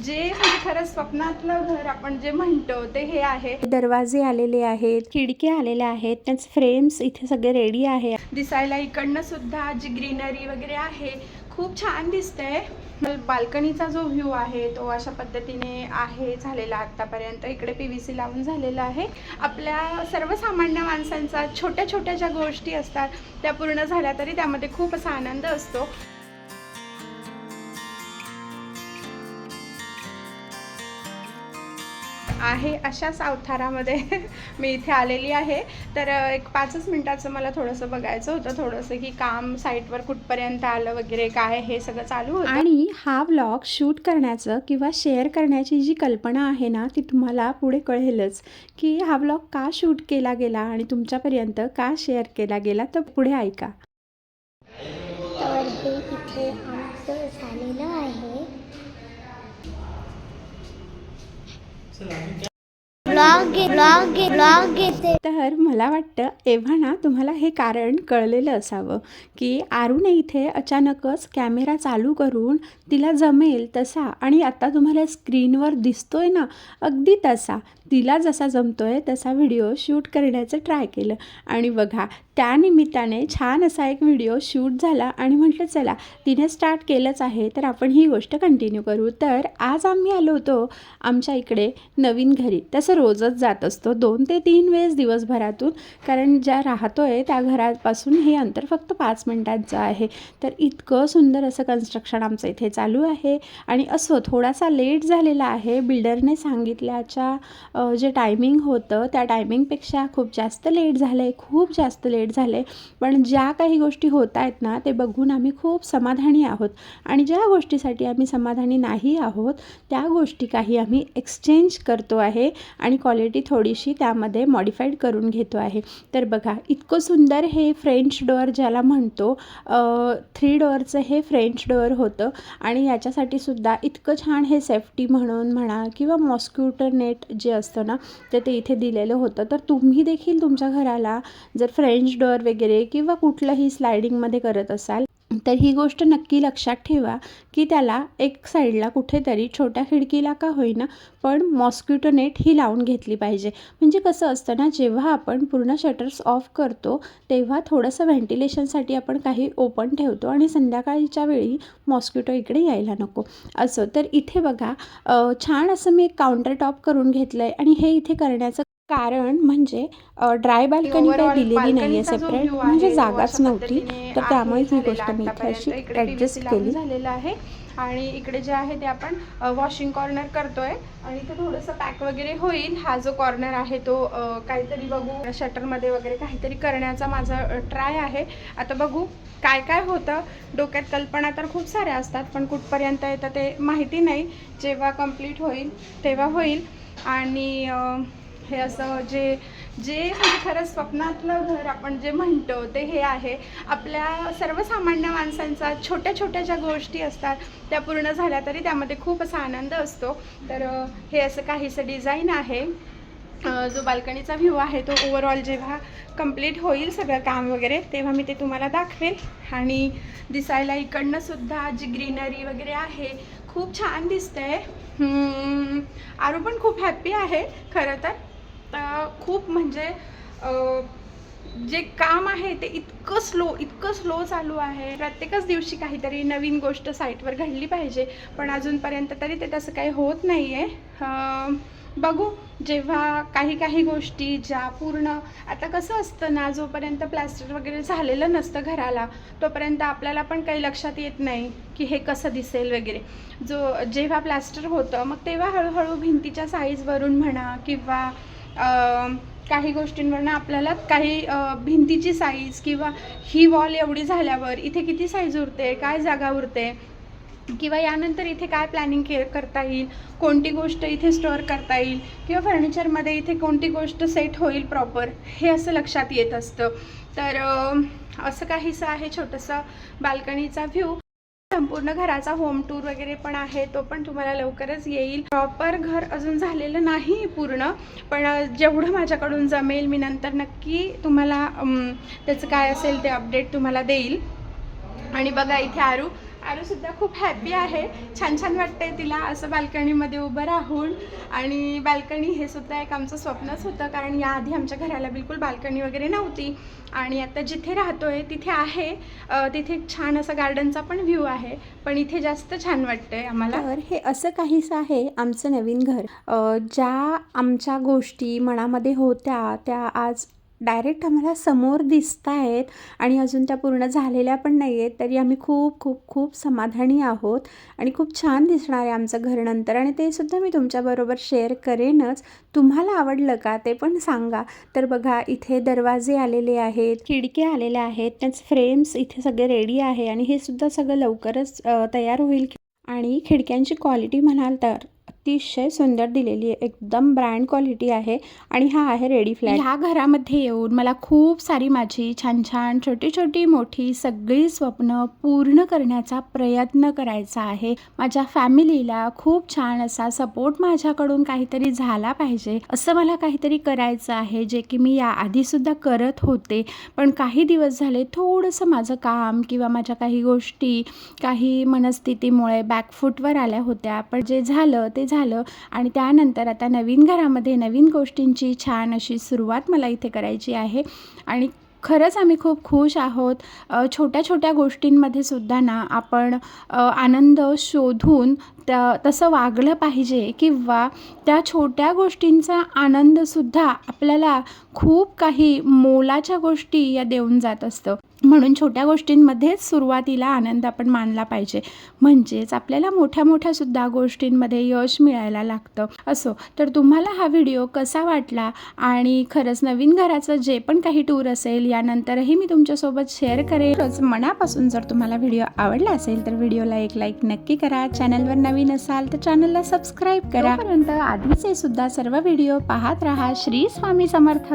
जे म्हणजे खरंच स्वप्नातलं घर आपण जे म्हणतो ते हे आहे. दरवाजे आलेले आहेत, खिडकी आलेल्या आहेत, त्याच फ्रेम्स इथे सगळे रेडी आहे. दिसायला इकडनं सुद्धा जी ग्रीनरी वगैरे आहे खूप छान दिसतंय. बाल्कनीचा जो व्ह्यू आहे तो अशा पद्धतीने आहे झालेला आत्तापर्यंत. इकडे PVC लावून झालेला आहे. आपल्या सर्वसामान्य माणसांचा छोट्या छोट्या ज्या गोष्टी असतात त्या पूर्ण झाल्या तरी त्यामध्ये खूप असा आनंद असतो. आहे अशा सावथारामध्ये मी इथे आलेली आहे. तर एक 5 मिनिटाचं मला थोडंसं बघायचं होतं, थोडंसं की काम साईटवर कुठपर्यंत आलं वगैरे काय हे सगळं चालू होतं. आणि हा व्लॉग शूट करण्याचं किंवा शेअर करण्याची जी कल्पना आहे ना ती तुम्हाला पुढे कळेलच की हा व्लॉग का शूट केला गेला आणि तुमच्यापर्यंत का शेअर केला गेला. तर पुढे ऐका. तर हे इथे आमचं झालेलं आहे. तर मला वाटतं एव्हा ना तुम्हाला हे कारण कळलेलं असावं की आरूने इथे अचानकच कॅमेरा चालू करून तिला जमेल तसा आणि आता तुम्हाला स्क्रीनवर दिसतोय ना अगदी तसा तिला जसा जमतोय तसा व्हिडिओ शूट करण्याचं ट्राय केलं. आणि बघा त्यानिमित्ताने छान असा एक व्हिडिओ शूट झाला आणि म्हटलं चला तिने स्टार्ट केलंच आहे तर आपण ही गोष्ट कंटिन्यू करू. तर आज आम्ही आलो होतो आमच्या इकडे नवीन घरी. तसं रोजच जात असतो 2 ते 3 वेळेस दिवसभरातून, कारण ज्या राहतोय त्या घरापासून हे अंतर फक्त 5 मिनिटांचं आहे. तर इतकं सुंदर असं कन्स्ट्रक्शन आमचं इथे चालू आहे. आणि असं थोडासा लेट झालेला आहे. बिल्डरने सांगितल्याच्या जे टायमिंग होतं त्या टायमिंगपेक्षा खूप जास्त लेट झालं आहे, खूप जास्त लेट झालं आहे. पण ज्या काही गोष्टी होत आहेत ना ते बघून आम्ही खूप समाधानी आहोत. आणि ज्या गोष्टीसाठी आम्ही समाधानी नाही आहोत त्या गोष्टी काही आम्ही एक्सचेंज करतो आहे आणि क्वालिटी थोडीशी त्यामध्ये मॉडिफाईड करून घेतो आहे. तर बघा इतकं सुंदर हे फ्रेंच डोअर ज्याला म्हणतो 3 डोअरचं हे फ्रेंच डोअर होतं. आणि याच्यासाठी सुद्धा इतकं छान हे सेफ्टी म्हणून म्हणा किंवा मॉस्क्युटो नेट जे असतं ना तर ते इथे दिलेलं होतं. तर तुम्ही देखील तुमच्या घराला जर फ्रेंच डोअर वगैरे किंवा कुठलंही स्लायडिंगमध्ये करत असाल तर ही गोष्ट नक्की लक्षात ठेवा की त्याला एक साईडला कुठेतरी छोट्या खिडकीला का होईना पण मॉस्क्युटो नेट ही लावून घेतली पाहिजे. म्हणजे कसं असतं ना जेव्हा आपण पूर्ण शटर्स ऑफ करतो तेव्हा थोडंसं व्हेंटिलेशनसाठी आपण काही ओपन ठेवतो आणि संध्याकाळीच्या वेळी मॉस्क्युटो इकडे यायला नको असं. तर इथे बघा छान असं मी एक काउंटर टॉप करून घेतलं आहे. आणि हे इथे करण्याचं कारण म्हणजे ड्राय बाल्कनी काही दिलेली नाही आहे सेपरेट, म्हणजे जागाच नव्हती. तर त्यामुळे ही गोष्ट मी इथे अशी ॲडजस्ट केली झालेलं आहे. आणि इकडे जे आहे ते आपण वॉशिंग कॉर्नर करतोय आणि ते थोडंसं पॅक वगैरे होईल. हा जो कॉर्नर आहे तो काहीतरी बघू शटरमध्ये वगैरे काहीतरी करण्याचा माझा ट्राय आहे. आता बघू काय काय होतं. डोक्यात कल्पना तर खूप साऱ्या असतात पण कुठपर्यंत येतं ते माहिती नाही. जेव्हा कंप्लीट होईल तेव्हा होईल. आणि हे असं जे म्हणजे खरंच स्वप्नातलं घर आपण जे म्हणतो ते हे आहे. आपल्या सर्वसामान्य माणसांचा छोट्या छोट्या ज्या गोष्टी असतात त्या पूर्ण झाल्या तरी त्यामध्ये खूप असा आनंद असतो. तर हे असं काहीसं डिझाईन आहे. जो बाल्कनीचा व्ह्यू आहे तो ओव्हरऑल जेव्हा कंप्लीट होईल सगळं काम वगैरे तेव्हा मी ते तुम्हाला दाखवेल. आणि दिसायला इकडनं सुद्धा जी ग्रीनरी वगैरे आहे खूप छान दिसतंय. आरू पण खूप हॅप्पी आहे खरं तर. खूप म्हणजे जे काम आहे ते इतकं स्लो चालू आहे. प्रत्येकच दिवशी काहीतरी नवीन गोष्ट साईटवर घडली पाहिजे पण अजूनपर्यंत तरी ते तसं काही होत नाही आहे. बघू जेव्हा काही गोष्टी ज्या पूर्ण आता कसं असतं ना जोपर्यंत प्लॅस्टर वगैरे झालेलं नसतं घराला तोपर्यंत आपल्याला पण काही लक्षात येत नाही की हे कसं दिसेल वगैरे. जेव्हा प्लॅस्टर होतं मग तेव्हा हळूहळू भिंतीच्या साईजवरून म्हणा किंवा काही गोष्टींवरनं आपल्याला काही भिंतीची साईज किंवा ही वॉल एवढी झाल्यावर इथे किती साईज उरते काय जागा उरते किंवा यानंतर इथे काय प्लॅनिंग करता येईल, कोणती गोष्ट इथे स्टोअर करता येईल किंवा फर्निचरमध्ये इथे कोणती गोष्ट सेट होईल प्रॉपर हे असं लक्षात येत असतं. तर असं काहीसं आहे छोटंसं बाल्कनीचा व्ह्यू. संपूर्ण घराचा होम टूर वगैरे पण आहे तो पण तुम्हाला लवकरच येईल. प्रॉपर घर अजून झालेलं नाही पूर्ण पण जेवढं माझ्याकडून जमेल मी नंतर नक्की तुम्हाला त्याचं काय असेल ते अपडेट तुम्हाला देईल. आणि बघा इथे आरू आरूसुद्धा खूप हॅपी आहे. छान छान वाटतंय तिला असं बाल्कनीमध्ये उभं राहून. आणि बाल्कनी हे सुद्धा एक आमचं स्वप्नच होतं, कारण याआधी आमच्या घराला बिलकुल बाल्कनी वगैरे नव्हती. आणि आता जिथे राहतोय तिथे आहे. तिथे एक छान असा गार्डनचा पण व्ह्यू आहे, पण इथे जास्त छान वाटतंय आम्हाला. तर हे असं काहीसं आहे आमचं नवीन घर. ज्या आमच्या गोष्टी मनामध्ये होत्या त्या आज डायरेक्ट आम्हाला समोर दिसत आहेत आणि अजून त्या पूर्ण झालेल्या पण नाही आहेत. तरी आम्ही खूप खूप खूप समाधानी आहोत आणि खूप छान दिसणार आहे आमचं घर नंतर. आणि ते सुद्धा मी तुमच्याबरोबर शेअर करेनच. तुम्हाला आवडलं का ते पण सांगा. तर बघा, इथे दरवाजे आलेले आहेत, खिडक्या आलेल्या आहेत, त्याच फ्रेम्स इथे सगळे रेडी आहे आणि हे सुद्धा सगळं लवकरच तयार होईल. आणि खिडक्यांची क्वालिटी म्हणाल तर अतिशय सुंदर दिलेली आहे, एकदम ब्रँड क्वालिटी आहे. आणि हा आहे रेडी फ्लॅट. ह्या घरामध्ये येऊन मला खूप सारी माझी छान छान छोटी छोटी मोठी सगळी स्वप्न पूर्ण करण्याचा प्रयत्न करायचा आहे. माझ्या फॅमिलीला खूप छान असा सपोर्ट माझ्याकडून काहीतरी झाला पाहिजे, असं मला काहीतरी करायचं आहे, जे की मी याआधीसुद्धा करत होते. पण काही दिवस झाले थोडंसं माझं काम किंवा माझ्या काही गोष्टी काही मनस्थितीमुळे बॅकफूटवर आल्या होत्या. पण जे झालं ते झालं. आणि त्यानंतर आता नवीन घरामध्ये नवीन गोष्टींची छान अशी सुरुवात मला इथे करायची आहे. आणि खरंच आम्ही खूप खुश आहोत. छोट्या छोट्या गोष्टींमध्ये सुद्धा ना आपण आनंद शोधून तसं वागलं पाहिजे, किंवा त्या छोट्या गोष्टींचा आनंदसुद्धा आपल्याला खूप काही मोलाच्या गोष्टी या देऊन जात असतं. म्हणून छोट्या गोष्टींमध्येच सुरुवातीला आनंद आपण मानला पाहिजे, म्हणजेच आपल्याला मोठ्या मोठ्यासुद्धा गोष्टींमध्ये यश मिळायला लागतं. असो, तर तुम्हाला हा व्हिडिओ कसा वाटला, आणि खरंच नवीन घराचं जे पण काही टूर असेल यानंतरही मी तुमच्यासोबत शेअर करेन. मनापासून जर तुम्हाला व्हिडिओ आवडला असेल तर व्हिडिओला एक लाईक नक्की करा. चॅनलवर नवीन असाल तर चॅनलला सबस्क्राईब करा. तोपर्यंत आधीचे सुद्धा सर्व व्हिडिओ पाहत राहा. श्री स्वामी समर्थ.